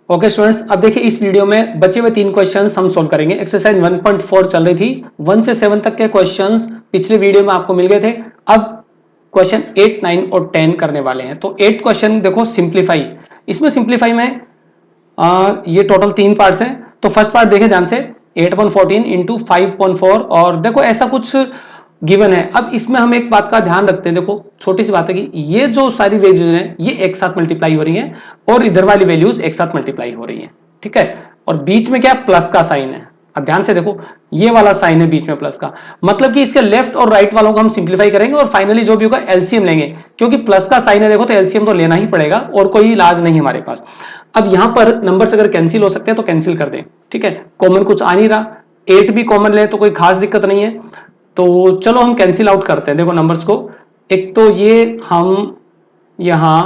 Okay students, अब देखिए इस वीडियो में बचे हुए 3 क्वेश्चंस हम सोल्व करेंगे। एक्सरसाइज 1.4 चल रही थी, 1 से 7 तक के क्वेश्चंस पिछले वीडियो में आपको मिल गए थे। अब क्वेश्चन 8, 9 और 10 करने वाले हैं। तो 8 क्वेश्चन देखो सिंप्लीफाई, इसमें सिंप्लीफाई में ये टोटल 3 पार्ट्स हैं। तो फर्स्ट पार्ट देखें ध्यान से, 8/14 इंटू 5/4 और देखो ऐसा कुछ गिवन है। अब इसमें हम एक बात का ध्यान रखते हैं, देखो छोटी सी बात है कि ये जो सारी वैल्यूज हैं ये एक साथ मल्टीप्लाई हो रही हैं और इधर वाली वैल्यूज एक साथ मल्टीप्लाई हो रही हैं, ठीक है। और बीच में क्या प्लस का साइन है। अब ध्यान से देखो, ये वाला साइन है बीच में प्लस का, मतलब कि इसके लेफ्ट और राइट वालों को हम सिंप्लीफाई करेंगे और फाइनली जो भी होगा एलसीएम लेंगे, क्योंकि प्लस का साइन है देखो तो एलसीएम तो लेना ही पड़ेगा और कोई इलाज नहीं हमारे पास। अब यहां पर नंबर्स अगर कैंसिल हो सकते हैं तो कैंसिल कर दें, ठीक है। कॉमन कुछ आ नहीं रहा, 8 भी कॉमन ले तो कोई खास दिक्कत नहीं है। तो चलो हम कैंसिल आउट करते हैं, देखो नंबर्स को। एक तो ये हम यहां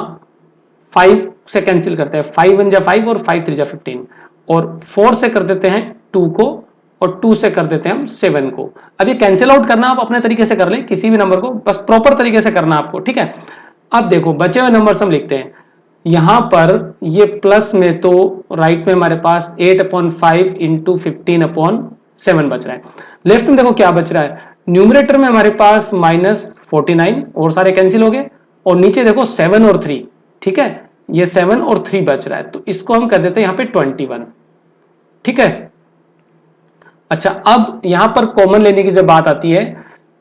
5 से कैंसिल करते हैं, 5 1 जा 5 और 5 3 जा 15 और 4 से कर देते हैं 2 को और 2 से कर देते हैं हम 7 को। अब ये कैंसिल आउट करना आप अपने तरीके से कर लें, किसी भी नंबर को, बस प्रॉपर तरीके से करना आपको, ठीक है। अब देखो बचे हुए नंबर्स हम लिखते हैं। यहां पर ये प्लस में तो राइट में हमारे पास 8/5 इंटू 15/7 बच रहा है। लेफ्ट में देखो क्या बच रहा है, न्यूमरेटर में हमारे पास -49 और सारे कैंसिल हो गए और नीचे देखो 7 और 3, ठीक है। ये 7 और 3 बच रहा है तो इसको हम कर देते हैं यहां पे 21, ठीक है। अच्छा, अब यहां पर कॉमन लेने की जब बात आती है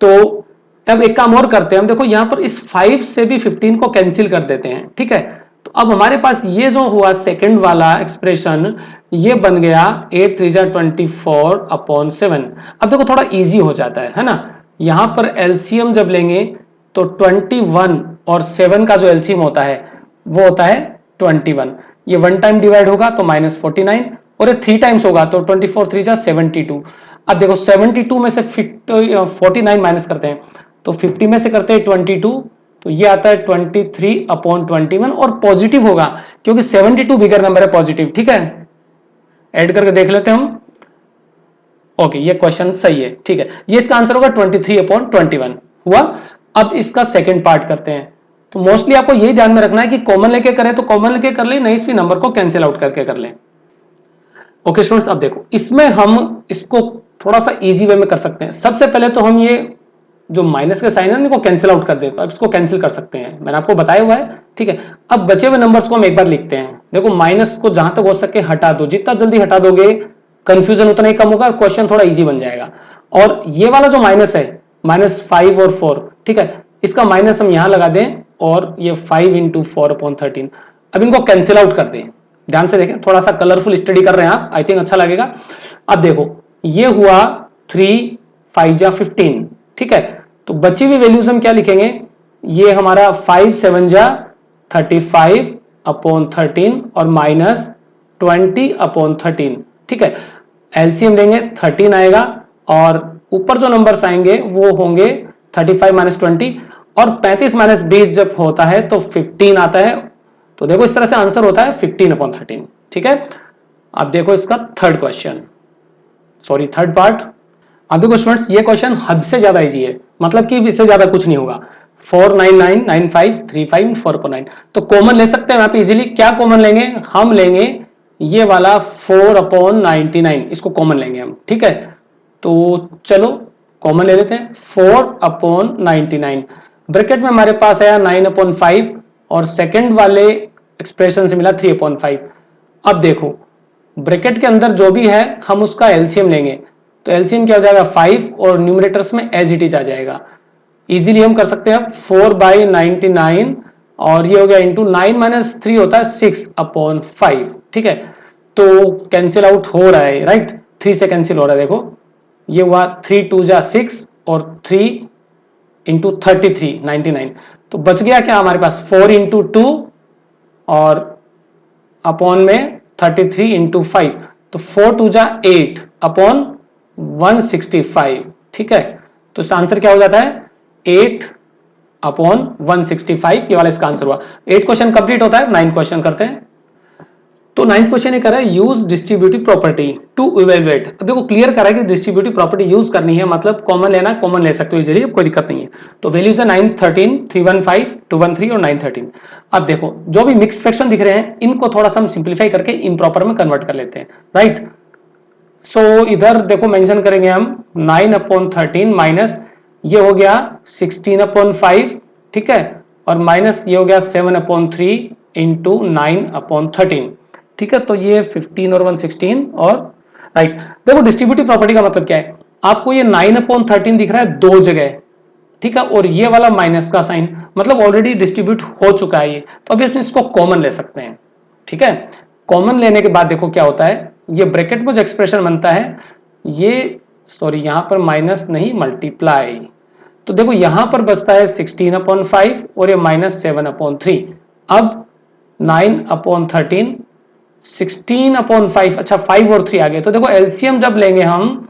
तो अब एक काम और करते हैं हम, देखो यहां पर इस 5 से भी 15 को कैंसिल कर देते हैं, ठीक है। तो अब हमारे पास ये जो हुआ सेकंड वाला एक्सप्रेशन, ये बन गया 8 3 जा 24/7। अब देखो थोड़ा इजी हो जाता है ना। यहां पर एलसीएम जब लेंगे तो 21 और 7 का जो एलसीएम होता है वो होता है 21। ये 1 टाइम डिवाइड होगा तो -49 और ये 3 टाइम्स होगा तो 24 3 जा 72। अब देखो 72 में से 49 माइनस करते हैं तो 50 में से करते हैं 22 तो ये आता है 23/21 और पॉजिटिव होगा क्योंकि 72 बिगर नंबर है पॉजिटिव, ठीक है। ऐड करके देख लेते हैं हम। ओके, ये क्वेश्चन सही है, ठीक है। ये इसका आंसर होगा 23/21 हुआ। अब इसका सेकंड पार्ट करते हैं। तो मोस्टली आपको यही ध्यान में रखना है कि कॉमन लेके करें तो कॉमन लेके कर ले, नहीं इसी नंबर को कैंसिल आउट करके कर लें। ओके स्टूडेंट्स, अब देखो इसमें हम इसको थोड़ा सा इजी वे में कर सकते हैं। सबसे पहले तो हम ये जो माइनस के साइन है इनको कैंसिल आउट कर देते हैं। अब इसको कैंसिल कर सकते हैं, मैंने आपको बताया हुआ है, ठीक है। अब बचे हुए नंबर्स को हम एक बार लिखते हैं। देखो माइनस को जहां तक हो सके हटा दो, जितना जल्दी हटा दोगे कंफ्यूजन उतना ही कम होगा और क्वेश्चन थोड़ा इजी बन जाएगा। और ये वाला जो माइनस है, -5 और 4, ठीक है, इसका माइनस हम यहां लगा दें और ये 5 इंटू 4/13। अब इनको कैंसिल आउट कर दें। ध्यान से देखें, थोड़ा सा कलरफुल स्टडी कर रहे हैं आप, आई थिंक अच्छा लगेगा। अब देखो ये हुआ 3 5 जा 15, ठीक है। तो बची हुई वैल्यूज हम क्या लिखेंगे, ये हमारा 5 7 जा 35/13 और -20/13, ठीक है। एलसीएम लेंगे 13 आएगा और ऊपर जो नंबर्स आएंगे वो होंगे 35 - 20 और 35 - 20 जब होता है तो 15 आता है। तो देखो इस तरह से आंसर होता है 15/13, ठीक है। अब देखो इसका थर्ड पार्ट। अब देखो स्टूडेंट्स, ये क्वेश्चन हद से ज्यादा इजी है, मतलब कि इससे ज्यादा कुछ नहीं होगा। 4999535 तो कॉमन ले सकते हैं आप इजीली। क्या कॉमन लेंगे, हम लेंगे ये वाला 4/99, इसको कॉमन लेंगे हम, ठीक है। तो चलो कॉमन ले लेते हैं 4/99। ब्रैकेट में हमारे पास आया 9/5 और सेकंड वाले एक्सप्रेशन से मिला 3/5। अब देखो ब्रैकेट के अंदर जो भी है हम उसका एलसीएम लेंगे तो एलसीएम क्या हो जाएगा 5 और न्यूमरेटर्स में एज इट इज आ जाएगा। इजीली हम कर सकते हैं 4/99 और ये हो गया इंटू 9 - 3 होता है 6/5, ठीक है। तो कैंसिल आउट हो रहा है, राइट, 3 से कैंसिल हो रहा है। देखो ये हुआ 3 2 जा 6 और 3 इंटू 33 99। तो बच गया क्या हमारे पास 4 इंटू 2 और अपॉन में 33 इंटू 5 तो 4 2 जा 8/165, ठीक है। तो इसका आंसर क्या हो जाता है 8/165, ये वाला इसका आंसर हुआ। 8 क्वेश्चन कंप्लीट होता है, 9 क्वेश्चन करते हैं। तो तो 9th क्वेश्चन ये कर रहा है use distributive property to evaluate. अब देखो क्लियर करा है कि डिस्ट्रीब्यूटिव प्रॉपर्टी यूज करनी है, मतलब कॉमन लेना, कॉमन ले सकते हो इजीली, कोई दिक्कत नहीं है। तो वैल्यूज है 9, 13, 315, 213 और 9, 13। अब देखो जो भी मिक्स फ्रैक्शन दिख रहे हैं इनको थोड़ा सा हम सिंप्लीफाई करके इम्प्रॉपर में कन्वर्ट कर लेते हैं, राइट। सो इधर देखो मेंशन करेंगे हम 9/13 माइनस ये हो गया 16/5, ठीक है, और माइनस ये हो गया 7/3 इंटू 9/13, ठीक है। तो ये 15 और 116 और राइट। देखो डिस्ट्रीब्यूटिव प्रॉपर्टी का मतलब क्या है, आपको ये 9/13 दिख रहा है दो जगह, ठीक है, और ये वाला माइनस का साइन मतलब ऑलरेडी डिस्ट्रीब्यूट हो चुका है ये, तो अभी इसको कॉमन ले सकते हैं, ठीक है। कॉमन लेने के बाद देखो क्या होता है, ये ब्रैकेट में जो एक्सप्रेशन बनता है ये, सॉरी यहां पर माइनस नहीं मल्टीप्लाई, तो देखो यहां पर बचता है 16/5 और ये -7/3। अब 9/13 16/5, अच्छा 5 और 3 आ गए, तो देखो एलसीएम जब लेंगे हम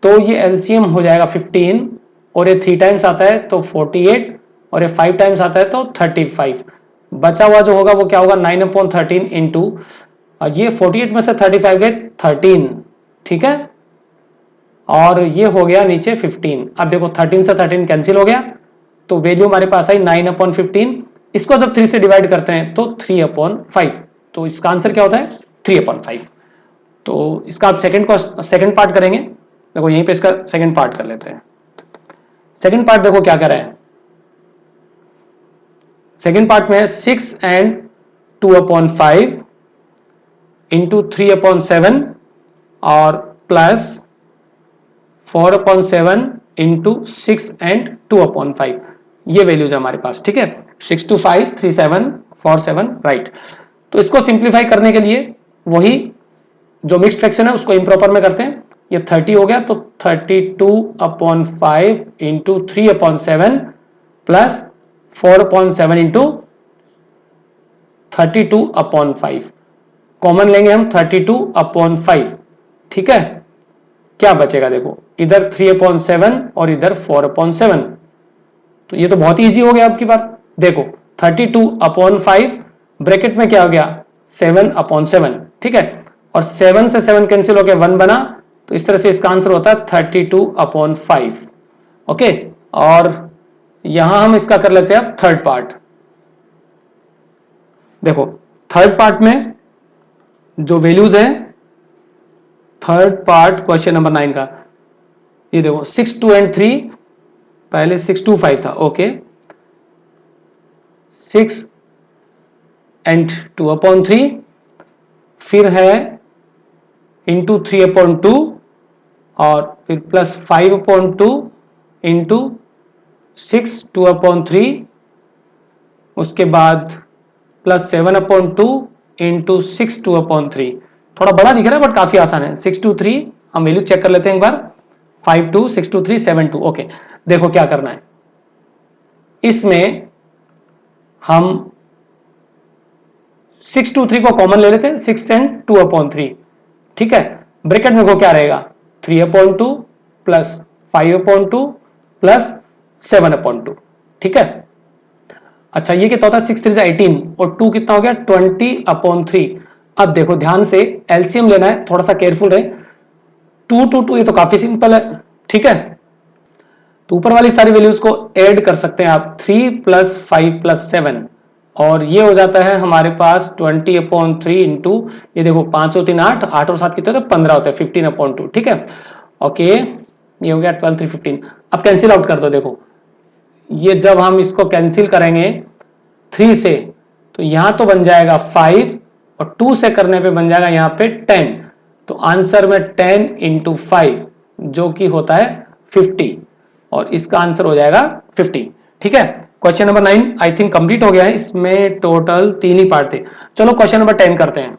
तो ये एलसीएम हो जाएगा 15 और ये 3 टाइम्स आता है तो 48 और ये 5 टाइम्स आता है तो 35। बचा हुआ जो होगा वो क्या होगा 9/13 इंटू ये 48 में से 35 गए 13, ठीक है, और ये हो गया नीचे 15। अब देखो 13 से 13 कैंसिल हो गया तो वैल्यू हमारे पास आई 9/15। इसको जब 3 से डिवाइड करते हैं तो 3/5, तो इसका आंसर क्या होता है 3/5। तो इसका आप सेकंड पार्ट करेंगे, देखो यहीं पे इसका सेकंड पार्ट कर लेते हैं। सेकंड पार्ट देखो क्या कर रहे हैं, सेकंड पार्ट में है 6 and 2/5 इंटू 3/7 और प्लस 4/7 इंटू 6 and 2/5, ये वैल्यूज है हमारे पास, ठीक है, 625 37 47, राइट। तो इसको सिंप्लीफाई करने के लिए वही जो मिक्स्ड फ्रैक्शन है उसको इम्प्रॉपर में करते हैं, ये 30 हो गया तो 32/5 इंटू 3/7 प्लस 4/7 इंटू 32/5, कॉमन लेंगे हम 32/5, ठीक है। क्या बचेगा देखो इधर 3/7 और इधर 4/7, तो ये तो बहुत इजी हो गया आपकी बात। देखो 32/5 ब्रैकेट में क्या हो गया 7/7, ठीक है, और 7 से 7 कैंसिल हो गया 1 बना, तो इस तरह से इसका आंसर होता है 32/5, ओके। और यहां हम इसका कर लेते हैं अब थर्ड पार्ट। देखो थर्ड पार्ट में जो वैल्यूज है, थर्ड पार्ट क्वेश्चन नंबर 9 का, ये देखो 6 2 and 3, पहले 6 2 5 था, ओके, 6 and 2/3, फिर है इंटू 3/2 और फिर प्लस 5/2 इंटू 6 2/3, उसके बाद प्लस 7/2 इंटू 6 2/3। थोड़ा बड़ा दिख रहा है बट काफी आसान है। 6 2 3 हम वैल्यू चेक कर लेते हैं एक बार, 5 2 6 2 3 7 2, ओके। देखो क्या करना है, इसमें हम 6 2 3 को कॉमन ले लेते हैं, 6 and 2/3, ठीक है। ब्रैकेट में को क्या रहेगा 3/2 प्लस 5/2 प्लस 7/2, ठीक है। अच्छा ये कितना होता है 6 3 से 18 और 2 कितना हो गया 20/3। अब देखो ध्यान से एलसीएम लेना है, थोड़ा सा केयरफुल रहे। 2 2 2 ये तो काफी सिंपल है, ठीक है, तो ऊपर वाली सारी वैल्यूज को ऐड कर सकते हैं आप, 3 प्लस 5 प्लस 7, और ये हो जाता है हमारे पास 20/3 इंटू, ये देखो 5 और 3 8, 8 और 7 कितने होते हैं 15 होते हैं, 15/2, ठीक है, ओके। ये हो गया 12 3 15। अब कैंसिल आउट कर दो, देखो ये जब हम इसको कैंसिल करेंगे 3 से तो यहां तो बन जाएगा 5 और 2 से करने पे बन जाएगा यहां पे 10, तो आंसर में 10 इंटू 5 जो कि होता है 50, और इसका आंसर हो जाएगा 50, ठीक है। Question number 9 I think complete हो गया है, इसमें टोटल 3 ही पार्ट थे। चलो क्वेश्चन नंबर 10 करते हैं।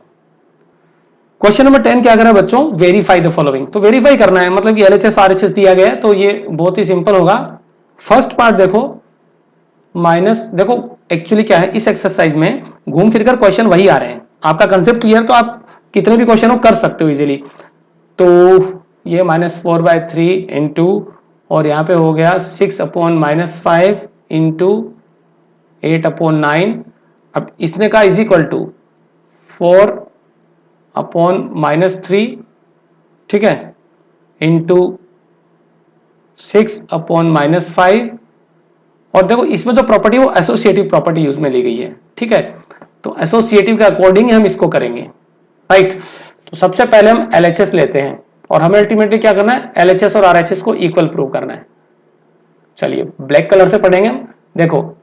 क्वेश्चन नंबर 10 क्या कर रहा है बच्चों, वेरीफाई द फॉलोइंग। तो वेरीफाई करना है, मतलब कि एलएचएस आरएचएस दिया गया है तो ये बहुत ही सिंपल होगा। फर्स्ट पार्ट देखो माइनस, देखो एक्चुअली क्या है इस एक्सरसाइज में घूम फिरकर क्वेश्चन वही आ रहे हैं, आपका कंसेप्ट क्लियर तो आप कितने भी क्वेश्चन हो कर सकते हो इजीली। तो ये -4/3 इंटू, और यहाँ पे हो गया 6/-5 इंटू 8/9। अब इसने कहा इज इक्वल टू 4 अपॉन -3, ठीक है, इंटू 6 अपॉन -5। और देखो इसमें जो प्रॉपर्टी वो एसोसिएटिव प्रॉपर्टी यूज में ली गई है, ठीक है, तो एसोसिएटिव के अकॉर्डिंग हम इसको करेंगे, राइट। तो सबसे पहले हम एलएचएस लेते हैं और हमें अल्टीमेटली क्या करना है, एलएचएस और आरएचएस को इक्वल प्रूव करना है। चलिए ब्लैक कलर से पढ़ेंगे हम। देखो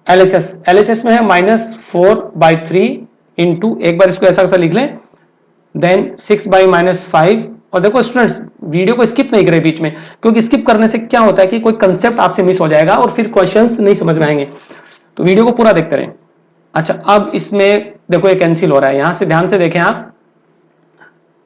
एलएचएस में है -4/3 इंटू, एक बार इसको ऐसा लिख लें, देन 6/-5। और देखो स्टूडेंट्स वीडियो को स्किप नहीं करें बीच में, क्योंकि स्किप करने से क्या होता है कि कोई कंसेप्ट आपसे मिस हो जाएगा और फिर क्वेश्चंस नहीं समझ में आएंगे, तो वीडियो को पूरा देखते रहें। अच्छा, अब इसमें देखो ये कैंसिल हो रहा है, यहां से ध्यान से देखें आप,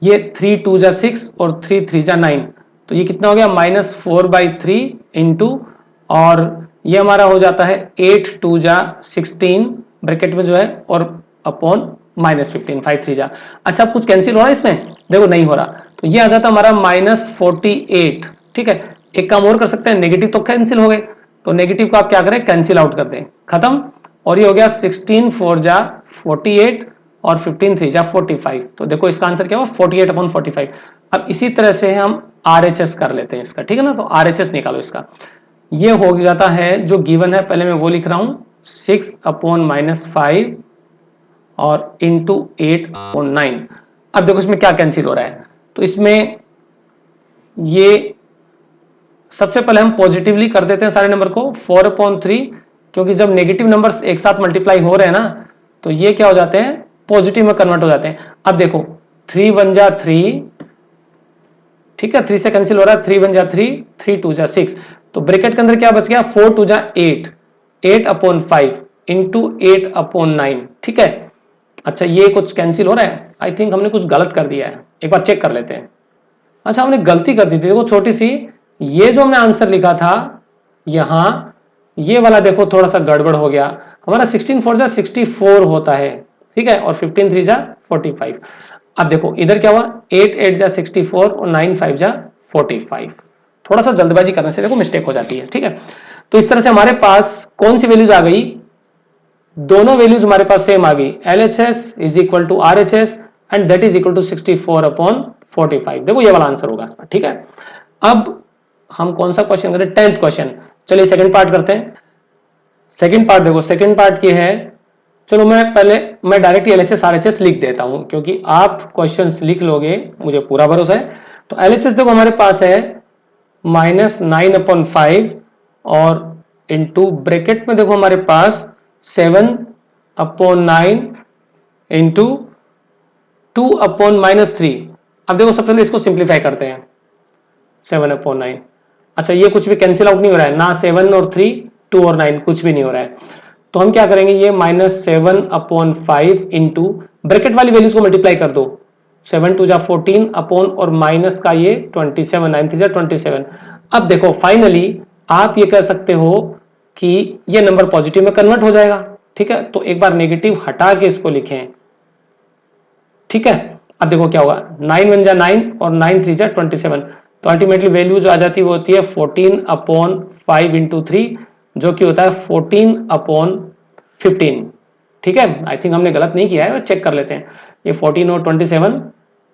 ये 3 2 जा 6 और 3 3 जा 9, तो ये कितना हो गया -4/3 इंटू, और ये हमारा हो जाता है 8 2 जा 16 ब्रैकेट में जो है, और अपॉन -15 5 3 जा। अच्छा, कुछ कैंसिल हो रहा है इसमें, देखो नहीं हो रहा, तो ये आ जाता हमारा -48, ठीक है। एक काम और कर सकते हैं, नेगेटिव तो कैंसिल हो गए, तो नेगेटिव को आप क्या करें, कैंसिल आउट कर दें, खत्म। और ये हो गया 16 4 जा 48 और 15 3 जा 45, तो देखो इसका आंसर क्या हुआ 48/45। अब इसी तरह से हम आरएचएस कर लेते हैं इसका, ठीक है ना, तो आरएचएस निकालो इसका। ये हो जाता है जो गिवन है, पहले मैं वो लिख रहा हूं, 6/-5 और इंटू 8/9। अब देखो इसमें क्या कैंसिल हो रहा है, तो इसमें ये सबसे पहले हम पॉजिटिवली कर देते हैं सारे नंबर को, 4/3, क्योंकि जब नेगेटिव नंबर्स एक साथ मल्टीप्लाई हो रहे हैं ना, तो ये क्या हो जाते हैं, पॉजिटिव में कन्वर्ट हो जाते हैं। अब देखो 3 1 जा 3, ठीक है, 3 से कैंसिल हो रहा है, 3 1 जा 3, 3 2 जा 6, तो ब्रैकेट के अंदर क्या बच गया, 4 2 जा 8, 8/5 इंटू 8/9, ठीक है। अच्छा, ये कुछ कैंसिल हो रहा है, आई थिंक हमने कुछ गलत कर दिया है, एक बार चेक कर लेते हैं। अच्छा, हमने गलती कर दी थी, देखो छोटी सी, ये जो हमने आंसर लिखा था यहां, ये वाला देखो थोड़ा सा गड़बड़ हो गया, हमारा 16 4 जा 64 होता है, ठीक है, और 15 3 जा 45। अब देखो इधर क्या हुआ, 8 8 जा 64 और 9 5 जा 45, थोड़ा सा जल्दबाजी करने से देखो मिस्टेक हो जाती है, ठीक है। तो इस तरह से हमारे पास कौन सी वैल्यूज आ गई, दोनों वैल्यूज हमारे पास सेम आ गई, LHS is equal to RHS and that is equal to 64/45। देखो ये वाला आंसर होगा, ठीक है। अब हम कौन सा क्वेश्चन करें, 10th क्वेश्चन। चलिए सेकंड पार्ट करते हैं। सेकंड पार्ट देखो, सेकंड पार्ट ये है, चलो मैं डायरेक्ट LHS RHS लिख देता हूं, क्योंकि आप क्वेश्चंस लिख लोगे, मुझे पूरा भरोसा है। तो LHS देखो हमारे पास है -9/5 और इंटू ब्रैकेट में देखो हमारे पास 7/9 इंटू 2/-3। अब देखो सबसे पहले इसको सिंप्लीफाई करते हैं, 7/9। अच्छा, ये कुछ भी कैंसिल आउट नहीं हो रहा है ना, 7 और 3, 2 और 9 कुछ भी नहीं हो रहा है, तो हम क्या करेंगे, ये -7/5 इंटू ब्रैकेट वाली वैल्यूज को मल्टीप्लाई कर दो, 7 2 जा 14 अपॉन और माइनस का ये 27, 9 3 जा 27। अब देखो फाइनली आप ये कह सकते हो कि ये नंबर पॉजिटिव में कन्वर्ट हो जाएगा, ठीक है। तो एक बार नेगेटिव हटा के इसको लिखें, ठीक है। अब देखो क्या होगा, 9 1 जा 9 और 9 3 जा 27, तो अल्टीमेटली वैल्यू जो आ जाती है वो होती है 14/5 इंटू 3, जो कि होता है 14/15, ठीक है। आई थिंक हमने गलत नहीं किया है, चेक कर लेते हैं, ये 14 और 27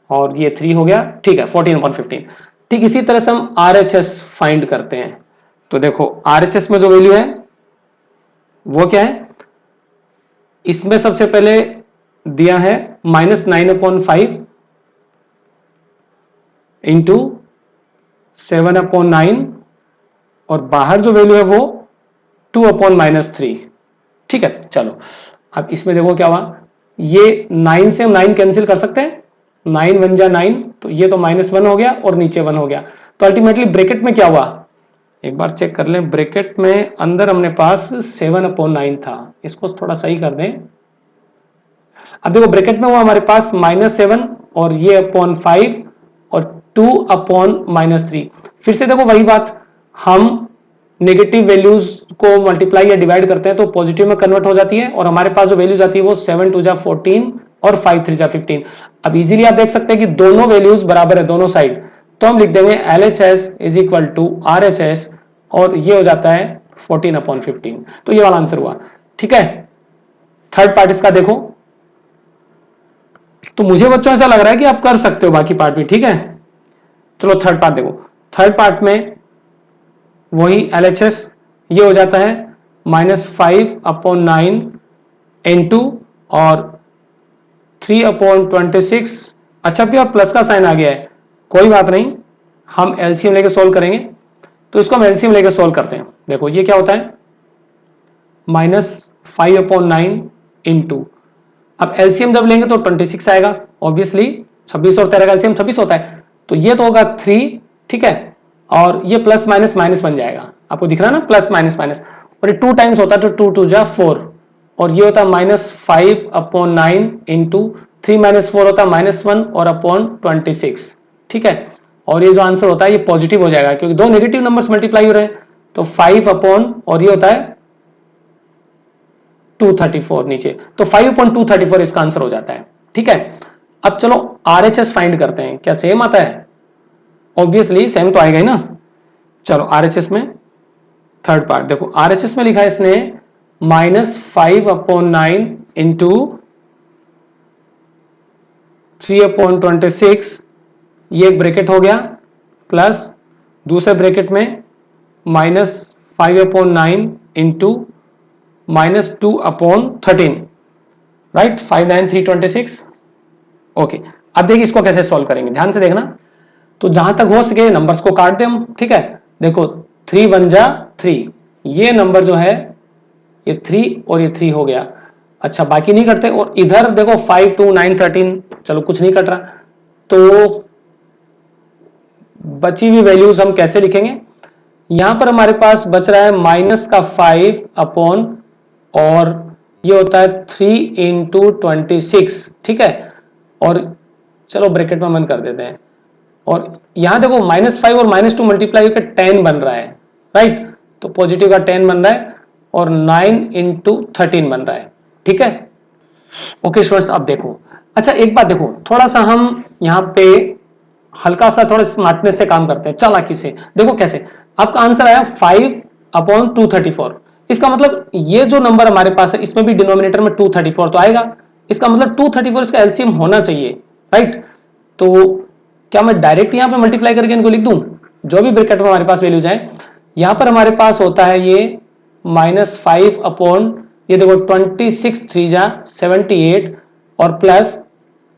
और ये 3 हो गया, ठीक है, 14/15। ठीक इसी तरह से हम RHS फाइंड करते हैं। तो देखो RHS में जो वैल्यू है वो क्या है, इसमें सबसे पहले दिया है -9/5 इंटू 7/9 और बाहर जो वैल्यू है वो 2/-3, ठीक है। चलो अब इसमें देखो क्या हुआ, ये 9 से हम 9 कैंसिल कर सकते हैं, 9 1 जा 9, तो ये तो -1 हो गया और नीचे 1 हो गया, तो अल्टीमेटली ब्रैकेट में क्या हुआ, एक बार चेक कर लें, ब्रैकेट में अंदर हमने पास 7/9 था, इसको थोड़ा सही कर दें। अब देखो ब्रैकेट में हुआ हमारे पास -7 और ये /5 और 2/-3। फिर से देखो वही बात, हम नेगेटिव वैल्यूज को मल्टीप्लाई या डिवाइड करते हैं तो पॉजिटिव में कन्वर्ट हो जाती है, और हमारे पास जो वैल्यूज आती है वो 7 2 जा 14 और 5 3 जा 15। अब इजीली आप देख सकते हैं कि दोनों वैल्यूज बराबर है दोनों साइड, तो हम लिख देंगे LHS is equal to RHS, और ये हो जाता है 14/15। तो ये वाला आंसर हुआ, ठीक है। थर्ड पार्ट इसका देखो, तो मुझे बच्चों ऐसा लग रहा है कि आप कर सकते हो बाकी पार्ट भी, ठीक है। चलो थर्ड पार्ट देखो, थर्ड पार्ट में वही LHS ये हो जाता है -5/9 इंटू और 3/26। अच्छा भैया प्लस का साइन आ गया है, कोई बात नहीं, हम एलसीएम लेके सोल्व करेंगे। तो इसको हम एलसीएम लेके सोल्व करते हैं। देखो ये क्या होता है, -5/9 इंटू, अब एलसीएम जब लेंगे तो 26 आएगा ऑब्वियसली, 26 और 13 का एलसीएम 26 होता है, तो ये तो होगा 3, ठीक है, और ये प्लस माइनस माइनस बन जाएगा, आपको दिख रहा है ना, प्लस माइनस माइनस, और ये 2 टाइम्स होता है तो 2 2 4, और ये होता है -5/9 इंटू 3 - 4 होता है -1 और अपॉन 26, ठीक है। और ये जो आंसर होता है ये पॉजिटिव हो जाएगा क्योंकि दो नेगेटिव नंबर्स मल्टीप्लाई हो रहे हैं, तो 5 अपॉन, और ये होता है 234 नीचे, तो 5/234 इसका आंसर हो जाता है, ठीक है। अब चलो RHS फाइंड करते हैं, क्या सेम आता है, ऑब्वियसली सेम तो आएगा ही ना। चलो RHS में थर्ड पार्ट देखो, RHS में लिखा है इसने -5/9 इंटू 3/26, ये एक ब्रैकेट हो गया, प्लस दूसरे ब्रैकेट में -5/9 इंटू -2/13, राइट, 59326। ओके, अब देखिए इसको कैसे सॉल्व करेंगे, ध्यान से देखना। तो जहां तक हो सके नंबर्स को काट दें हम, ठीक है। देखो 3 1 जा 3, ये नंबर जो है ये 3 और ये 3 हो गया। अच्छा बाकी नहीं करते, और इधर देखो 5 2 9 13, चलो कुछ नहीं कट रहा, तो बची हुई वैल्यूज हम कैसे लिखेंगे। यहां पर हमारे पास बच रहा है माइनस का 5 अपॉन, और ये होता है 3 इंटू 26, ठीक है, और चलो ब्रैकेट में बंद कर देते हैं, और यहां देखो -5 और -2 मल्टीप्लाई होकर 10 बन रहा है, राइट, तो पॉजिटिव का 10 बन रहा है, और 9 इंटू 13 बन रहा है, ठीक है। ओके स्टूडेंट्स, अब देखो, अच्छा एक बात देखो, थोड़ा सा हम यहाँ पे हल्का सा थोड़ा स्मार्टनेस से काम करते हैं, चालाकी से। देखो कैसे, आपका आंसर आया 5/234, इसका मतलब ये जो नंबर हमारे पास है इसमें भी डिनोमिनेटर में 234 तो आएगा, इसका मतलब 234 इसका एलसीएम होना चाहिए, राइट। तो क्या मैं डायरेक्ट यहाँ पे मल्टीप्लाई करके इनको लिख दूं, जो भी ब्रैकेट में हमारे पास वैल्यूज हैं, यहाँ पर हमारे पास होता है ये -5 अपॉन, ये देखो 26 3 जा 78, और प्लस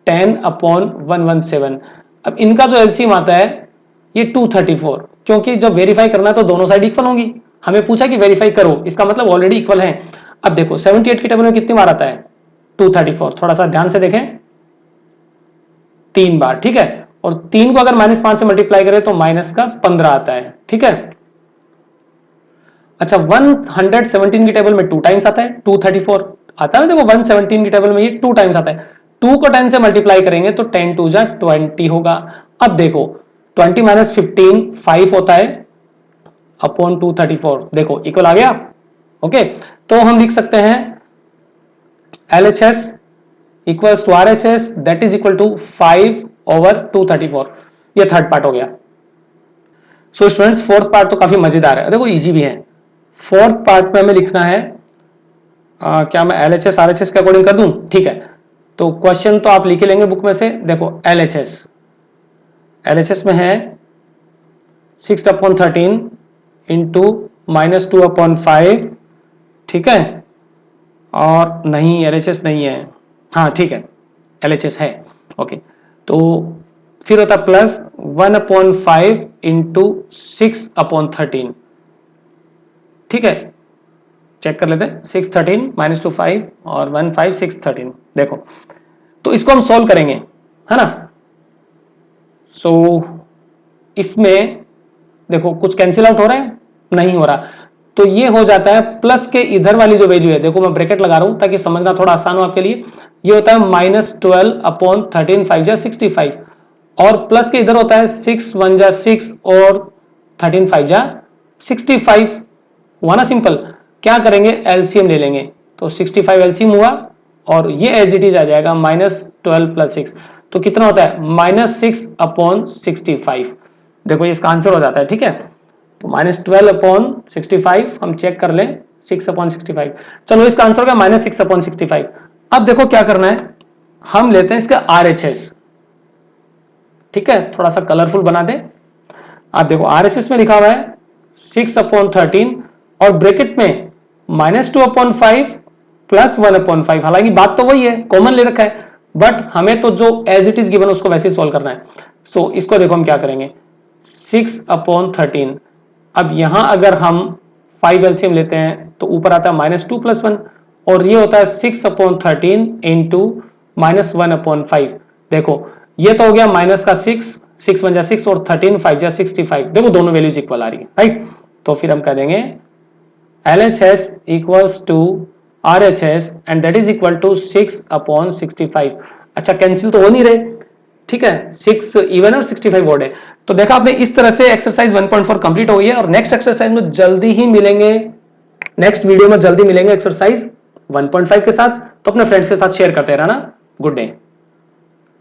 10 अपॉन 117। अब इनका जो एलसीएम आता है ये 234, क्योंकि जब वेरीफाई करना है तो दोनों साइड इक्वल होंगी, हमें पूछा कि वेरीफाई करो, इसका मतलब ऑलरेडी इक्वल है। अब देखो 78 की टेबल में कितनी बार आता है 234, थोड़ा सा ध्यान से देखें, 3 बार, ठीक है, और 3 को अगर -5 से मल्टीप्लाई करें तो -15 आता है, ठीक है। अच्छा 117 की टेबल में 2 टाइम्स आता है, 234 आता है ना, देखो 117 की टेबल में ये 2 टाइम्स आता है, 2 को 10 से मल्टीप्लाई करेंगे तो 10 2 जा 20 होगा। अब देखो 20 - 15 5 होता है अपॉन 234, देखो इक्वल आ गया। ओके, तो हम लिख सकते हैं LHS equals to RHS that is equal to 5/234, ये थर्ड पार्ट हो गया। सो स्टूडेंट्स फोर्थ पार्ट तो काफी मजेदार है, देखो इजी भी है। फोर्थ पार्ट में हमें लिखना है क्या मैं LHS RHS के अकॉर्डिंग कर दूं, ठीक है। तो क्वेश्चन तो आप लिख लेंगे बुक में से, देखो LHS में है 6/13 इंटू -2/5, ठीक है, और नहीं LHS नहीं है, हाँ ठीक है LHS है, ओके। तो फिर होता प्लस 1/5 इंटू 6/13, ठीक है, चेक कर लेते हैं, 613 -2 5 और 1 5 6 13, देखो तो इसको हम सॉल्व करेंगे, है ना। सो इसमें देखो कुछ कैंसिल आउट हो रहा है, नहीं हो रहा, तो ये हो जाता है प्लस के इधर वाली जो वैल्यू है, देखो मैं ब्रैकेट लगा रहा हूं ताकि समझना थोड़ा आसान हो आपके लिए, ये होता है -12/13 5 जा 65, और प्लस के इधर होता है 6 1 जा 6 और 13 5 जा 65, हुआ ना सिंपल। क्या करेंगे, एलसीएम ले लेंगे, तो 65 एलसीएम हुआ, और ये एज इट इज आ जाएगा -12 + 6, तो कितना होता है -6/65, देखो इसका आंसर हो जाता है, ठीक है। तो -12/65 हम चेक कर लें, 6/65, चलो इसका आंसर हो गया -6/65। अब देखो क्या करना है, हम लेते हैं इसका RHS, ठीक है, थोड़ा सा कलरफुल बना दे। आप देखो RHS में लिखा हुआ है 6/13 और ब्रैकेट में -2/5 प्लस 1/5। हालांकि बात तो वही है, कॉमन ले रखा है, बट हमें तो जो एज इट इज गिवन उसको वैसे ही सॉल्व करना है। सो इसको देखो हम क्या करेंगे, 6/13। अब यहां अगर हम 5 एलसीएम लेते हैं तो ऊपर आता है -2 + 1 और ये होता है 6/13 इंटू -1/5। देखो ये तो हो गया माइनस का 6 बन जा 6 और 13 5 जा 65। देखो दोनों वैल्यूज इक्वल आ रही है, राइट। तो फिर हम कह देंगे LHS equals to RHS and that is equal to 6/65। अच्छा कैंसिल तो हो नहीं रहे, ठीक है, 6 इवन और 65 वर्ड है। तो देखा आपने, इस तरह से एक्सरसाइज 1.4 कंप्लीट हो गई है और नेक्स्ट एक्सरसाइज में जल्दी ही मिलेंगे, नेक्स्ट वीडियो में जल्दी मिलेंगे एक्सरसाइज 1.5 के साथ। तो अपने फ्रेंड्स के साथ शेयर करते रहना। Good day.